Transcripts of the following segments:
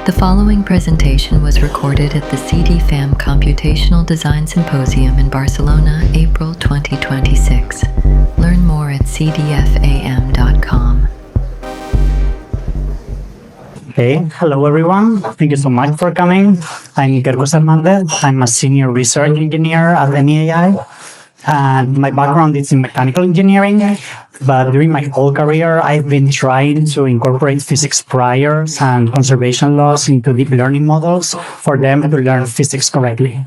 The following presentation was recorded at the CDFAM Computational Design Symposium in Barcelona, April 2026. Learn more at cdfam.com. Hey, hello everyone. Thank you so much for coming. I'm Quercus Hernández. I'm a senior research engineer at Emmi AI. And my background is in mechanical engineering, but during my whole career, I've been trying to incorporate physics priors and conservation laws into deep learning models for them to learn physics correctly.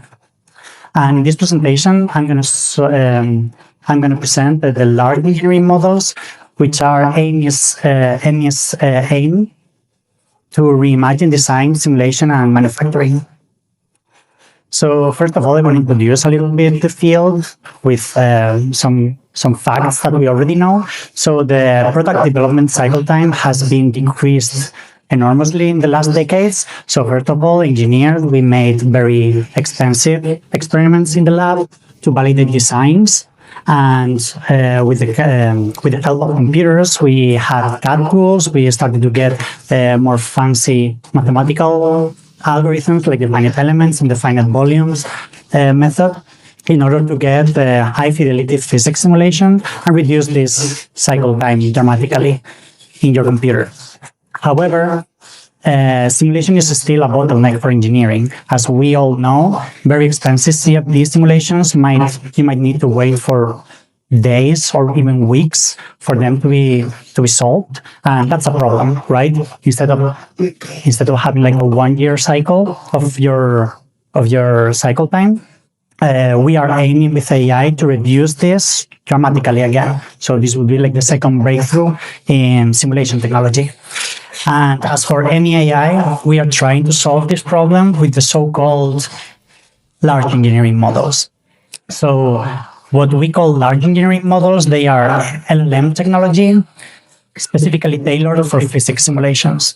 And in this presentation, I'm going to present the large engineering models, which are Emmi's aim to reimagine design, simulation, and manufacturing. So first of all, I want to introduce a little bit the field with some facts that we already know. So the product development cycle time has been decreased enormously in the last decades. So first of all, engineers, we made very expensive experiments in the lab to validate designs. And with the help of computers, we had CAD tools. We started to get more fancy mathematical algorithms like the finite elements and the finite volumes method in order to get high fidelity physics simulation and reduce this cycle time dramatically in your computer. However, simulation is still a bottleneck for engineering. As we all know, very expensive CFD simulations you might need to wait for days or even weeks for them to be solved, and that's a problem, right? Instead of having like a 1 year cycle of your cycle time, we are aiming with AI to reduce this dramatically again. So this would be like the second breakthrough in simulation technology. And as for Emmi AI, we are trying to solve this problem with the so-called large engineering models. So what we call large engineering models, they are LLM technology, specifically tailored for physics simulations.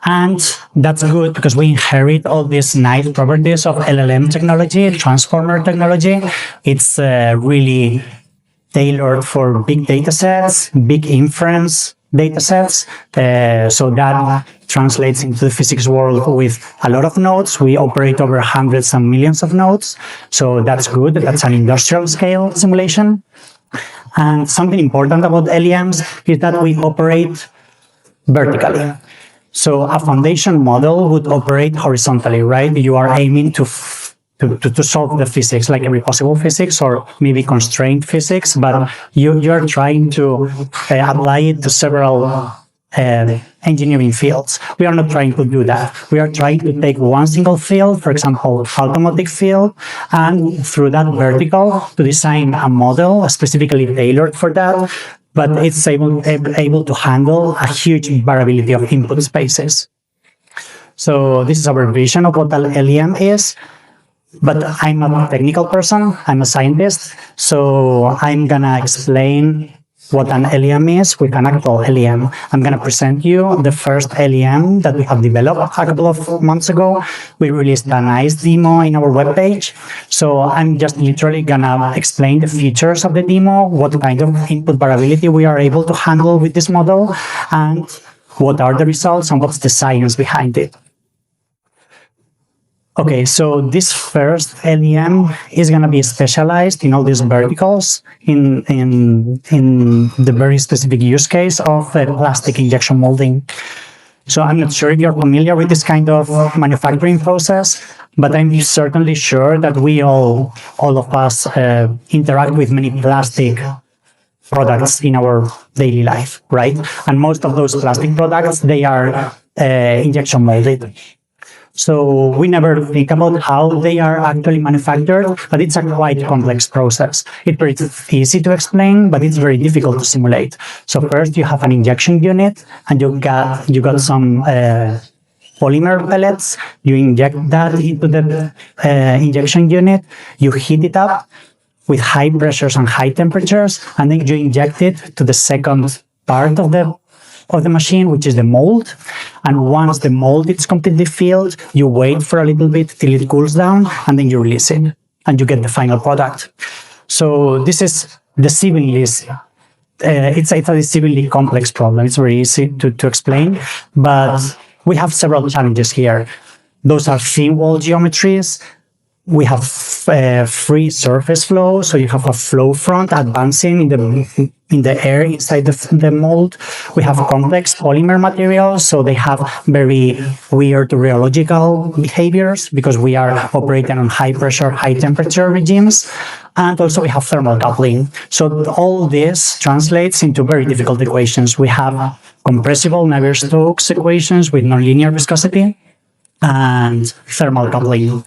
And that's good because we inherit all these nice properties of LLM technology, transformer technology. It's really tailored for big data sets, big inference data sets. So that translates into the physics world with a lot of nodes. We operate over hundreds and millions of nodes. So that's good. That's an industrial scale simulation. And something important about LEMs is that we operate vertically. So a foundation model would operate horizontally, right? You are aiming to solve the physics, like every possible physics or maybe constrained physics, but you're trying to apply it to several engineering fields. We are not trying to do that. We are trying to take one single field, for example, automotive field, and through that vertical to design a model specifically tailored for that, but it's able to handle a huge variability of input spaces. So this is our vision of what an LEM is. But I'm not a technical person, I'm a scientist, so I'm gonna explain what an LEM is with an actual LEM. I'm gonna present you the first LEM that we have developed a couple of months ago. We released a nice demo in our webpage. So I'm just literally gonna explain the features of the demo, what kind of input variability we are able to handle with this model, and what are the results and what's the science behind it. Okay, so this first LEM is going to be specialized in all these verticals in the very specific use case of plastic injection molding. So I'm not sure if you're familiar with this kind of manufacturing process, but I'm certainly sure that we all of us interact with many plastic products in our daily life, right? And most of those plastic products, they are injection molded. So we never think about how they are actually manufactured, but it's a quite complex process. It's very easy to explain, but it's very difficult to simulate. So first you have an injection unit and you got some polymer pellets. You inject that into the injection unit, you heat it up with high pressures and high temperatures, and then you inject it to the second part of the machine, which is the mold. And once the mold is completely filled, you wait for a little bit till it cools down, and then you release it, and you get the final product. So this is deceivingly, it's a deceivingly complex problem. It's very easy to explain, but we have several challenges here. Those are thin wall geometries. We have free surface flow, so you have a flow front advancing in the air inside the mold. We have complex polymer materials, so they have very weird rheological behaviors because we are operating on high pressure, high temperature regimes. And also we have thermal coupling. So all this translates into very difficult equations. We have compressible Navier-Stokes equations with nonlinear viscosity and thermal coupling.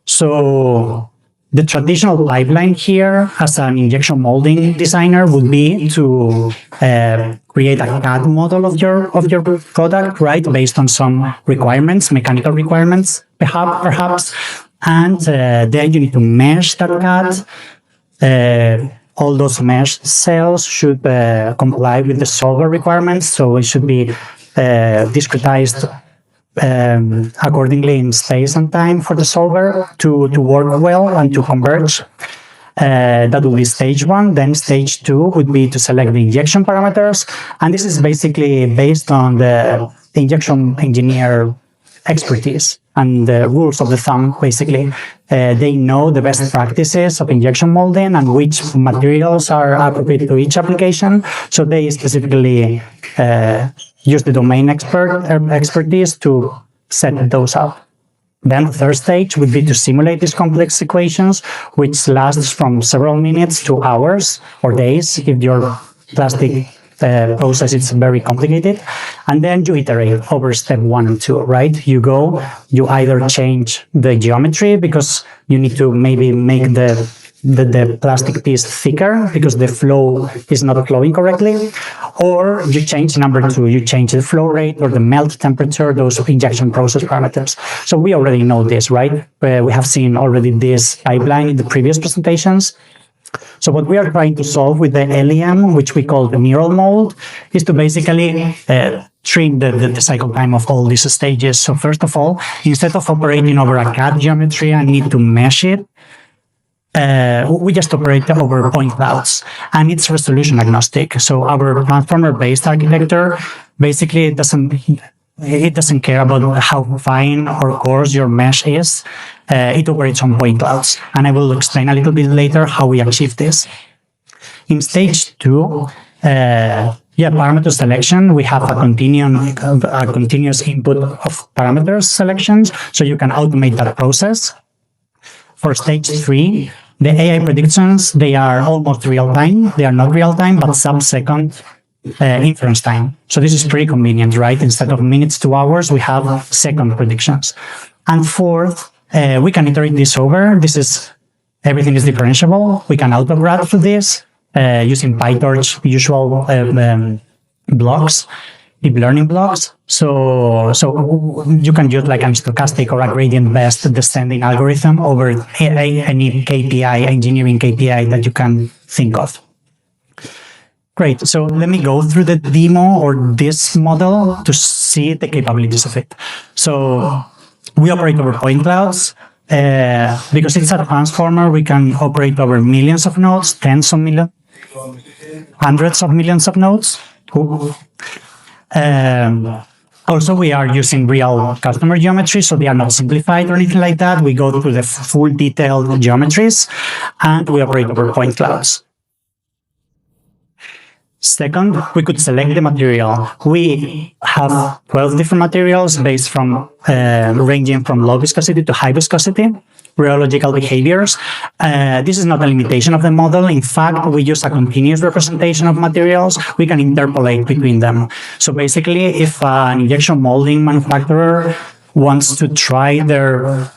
So the traditional pipeline here as an injection molding designer would be to create a CAD model of your product, right, based on some requirements, mechanical requirements, perhaps, and then you need to mesh that CAD. All those mesh cells should comply with the solver requirements, so it should be discretized accordingly in space and time for the solver to work well and to converge. That will be stage 1. Then stage 2 would be to select the injection parameters. And this is basically based on the injection engineer expertise and the rules of the thumb, basically. They know the best practices of injection molding and which materials are appropriate to each application. So they specifically use the domain expertise to set those up. Then the third stage would be to simulate these complex equations, which lasts from several minutes to hours or days if your plastic process is very complicated. And then you iterate over step 1 and 2, right? You either change the geometry because you need to maybe make the plastic piece thicker because the flow is not flowing correctly, or you change number 2, you change the flow rate or the melt temperature, those injection process parameters. So we already know this, right? We have seen already this pipeline in the previous presentations. So what we are trying to solve with the LEM, which we call the NeuralMould, is to basically trim the cycle time of all these stages. So first of all, instead of operating over a CAD geometry and need to mesh it, we just operate over point clouds, and it's resolution agnostic. So our transformer-based architecture basically doesn't care about how fine or coarse your mesh is. It operates on point clouds, and I will explain a little bit later how we achieve this. In stage 2, parameter selection, we have a continuous input of parameters selections, so you can automate that process. For stage 3, the AI predictions, they are almost real-time. They are not real-time, but sub-second inference time. So this is pretty convenient, right? Instead of minutes to hours, we have second predictions. And fourth, we can iterate this over. Everything is differentiable. We can auto-graph this using PyTorch usual blocks, deep learning blocks. So you can use like a stochastic or a gradient-based descending algorithm over any KPI, engineering KPI that you can think of. Great. So let me go through the demo or this model to see the capabilities of it. So we operate over point clouds. Because it's a transformer, we can operate over millions of nodes, tens of millions, hundreds of millions of nodes. Also, we are using real customer geometry, so they are not simplified or anything like that. We go through the full detailed geometries, and we operate over point clouds. Second, we could select the material. We have 12 different materials based from ranging from low viscosity to high viscosity, rheological behaviors. This is not a limitation of the model. In fact, we use a continuous representation of materials. We can interpolate between them. So basically, if an injection molding manufacturer wants to try their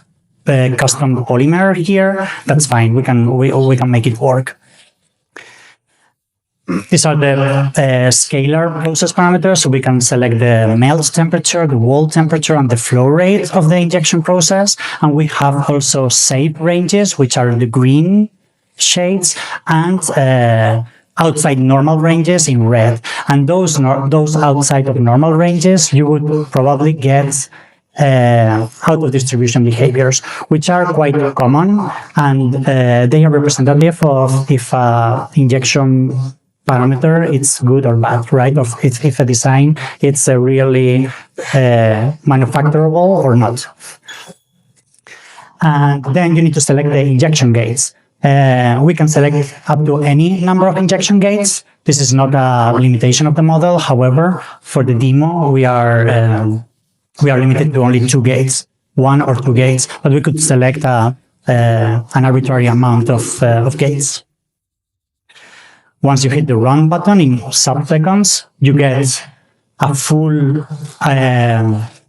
custom polymer here, that's fine. We can make it work. These are the scalar process parameters, so we can select the melt temperature, the wall temperature, and the flow rate of the injection process. And we have also safe ranges, which are the green shades, and outside normal ranges in red. And those outside of normal ranges, you would probably get out of distribution behaviors, which are quite common, and they are representative of if injection parameter it's good or bad, right? Or if a design it's really manufacturable or not. And then you need to select the injection gates. We can select up to any number of injection gates. This is not a limitation of the model. However, for the demo, we are limited to only 2 gates, 1 or 2 gates, but we could select an arbitrary amount of gates. Once you hit the run button in sub-seconds, you get a full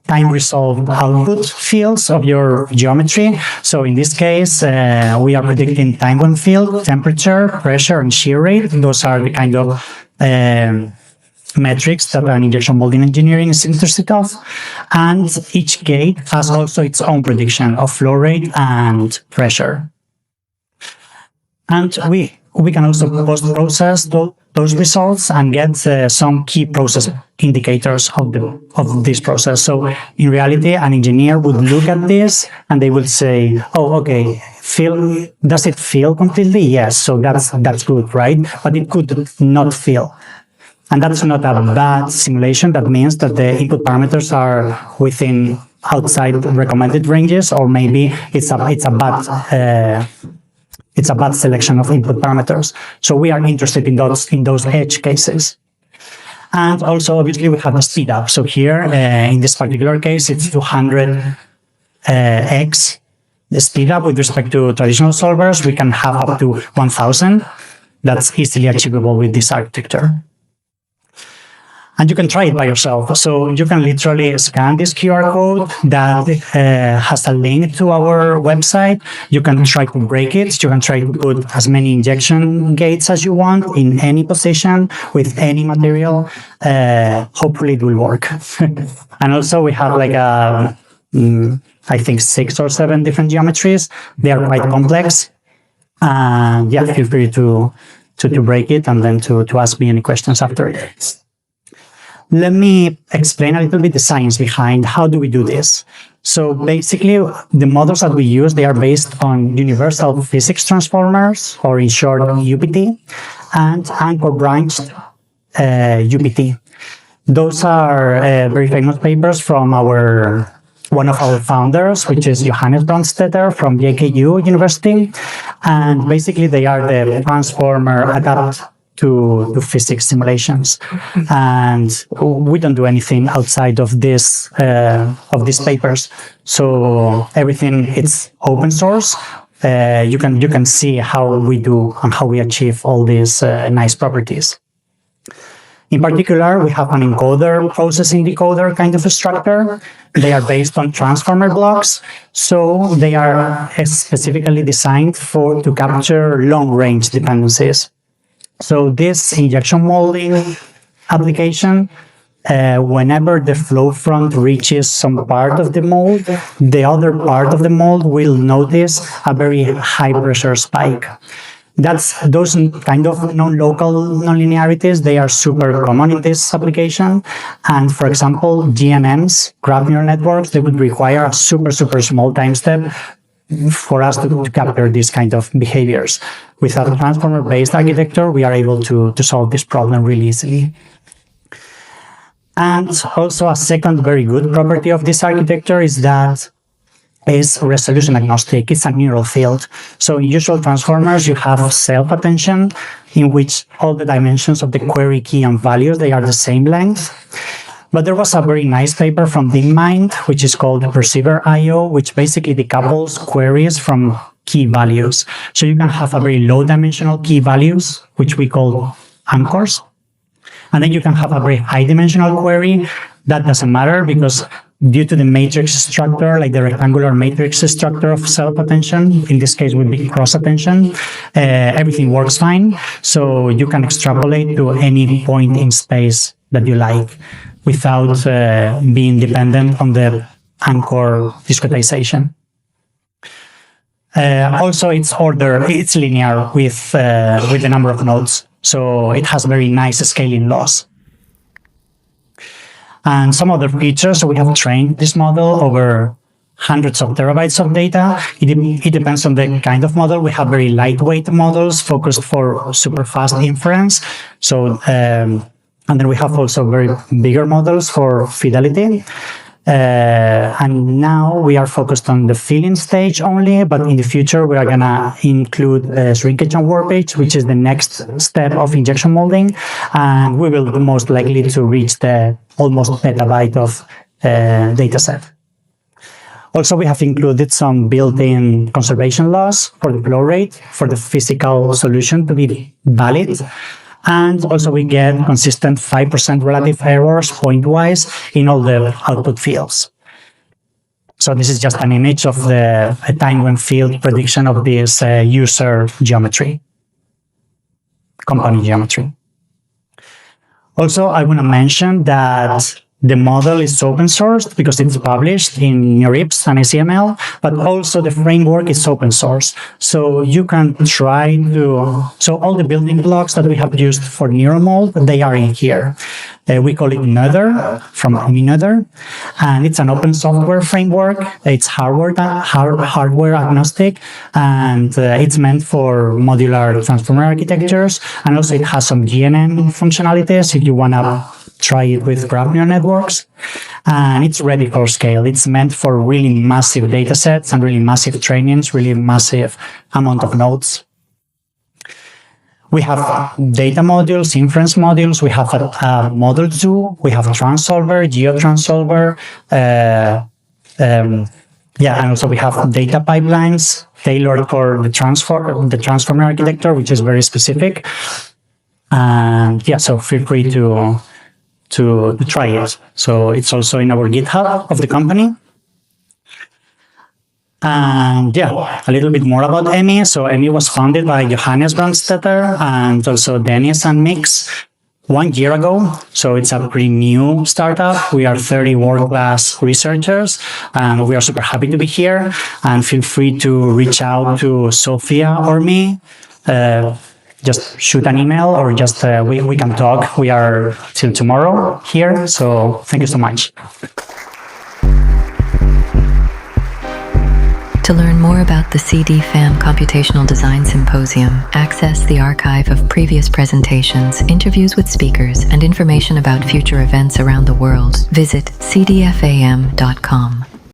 time-resolved output fields of your geometry. So in this case, we are predicting time-bound field, temperature, pressure, and shear rate. Those are the kind of metrics that an injection molding engineering is interested of. And each gate has also its own prediction of flow rate and pressure. And we can also post-process those results and get some key process indicators of this process. So in reality, an engineer would look at this and they would say, oh, okay, does it fill completely? Yes, so that's good, right? But it could not fill. And that's not a bad simulation. That means that the input parameters are outside recommended ranges, or maybe it's a bad selection of input parameters. So we are interested in those edge cases. And also, obviously, we have the speed up. So here, in this particular case, it's 200x the speed up with respect to traditional solvers. We can have up to 1000. That's easily achievable with this architecture. And you can try it by yourself. So you can literally scan this QR code that has a link to our website. You can try to break it. You can try to put as many injection gates as you want in any position with any material. Hopefully it will work. And also we have like I think 6 or 7 different geometries. They are quite complex. And yeah, feel free to break it and then to ask me any questions after it. Let me explain a little bit the science behind how do we do this. So basically, the models that we use, they are based on universal physics transformers, or in short, UPT, and anchor branched UPT. Those are very famous papers from one of our founders, which is Johannes Brandstetter from JKU University. And basically, they are the transformer adapt to physics simulations, and we don't do anything outside of these papers. So everything it's open source. You can see how we do and how we achieve all these nice properties. In particular, we have an encoder processing decoder kind of a structure. They are based on transformer blocks, so they are specifically designed to capture long-range dependencies. So this injection molding application, whenever the flow front reaches some part of the mold, the other part of the mold will notice a very high pressure spike. Those kind of non-local nonlinearities, they are super common in this application. And for example, GNNs, graph neural networks, they would require a super small time step for us to capture these kind of behaviors. With a transformer-based architecture, we are able to solve this problem really easily. And also a second very good property of this architecture is that it's resolution agnostic. It's a neural field. So in usual transformers, you have self-attention, in which all the dimensions of the query key and values, they are the same length. But there was a very nice paper from DeepMind, which is called Perceiver IO, which basically decouples queries from key values. So you can have a very low dimensional key values, which we call anchors. And then you can have a very high dimensional query. That doesn't matter because due to the matrix structure, like the rectangular matrix structure of self-attention, in this case would be cross-attention, everything works fine. So you can extrapolate to any point in space that you like, without being dependent on the anchor discretization. Also, it's linear with the number of nodes, so it has very nice scaling laws. And some other features, so we have trained this model over hundreds of terabytes of data. It depends on the kind of model. We have very lightweight models focused for super fast inference. So, and then we have also very bigger models for fidelity. And now we are focused on the filling stage only, but in the future we are gonna include shrinkage and warpage, which is the next step of injection molding, and we will most likely to reach the almost petabyte of data set. Also, we have included some built-in conservation laws for the flow rate for the physical solution to be valid. And also we get consistent 5% relative errors point-wise in all the output fields. So this is just an image of the time when field prediction of this user geometry, company geometry. Also, I want to mention that the model is open source because it's published in NeurIPS and ACML, but also the framework is open source. So you can try to, so all the building blocks that we have used for NeuralMould, they are in here. We call it Noether, from Noether, and it's an open software framework. It's hardware agnostic, and it's meant for modular transformer architectures, and also it has some GNN functionalities if you want to try it with graph neural networks, and it's ready for scale. It's meant for really massive data sets and really massive trainings, really massive amount of nodes. We have data modules, inference modules. We have a model 2. We have a transsolver, geotranssolver. And also we have data pipelines tailored for the transformer architecture, which is very specific. And yeah, so feel free to try it. So it's also in our GitHub of the company. And yeah, a little bit more about Emmi. So Emmi was founded by Johannes Brandstetter and also Dennis and Mix 1 year ago. So it's a pretty new startup. We are 30 world-class researchers, and we are super happy to be here. And feel free to reach out to Sophia or me. Just shoot an email, or just we can talk. We are till tomorrow here. So thank you so much. To learn more about the CDFAM Computational Design Symposium, access the archive of previous presentations, interviews with speakers, and information about future events around the world, visit cdfam.com.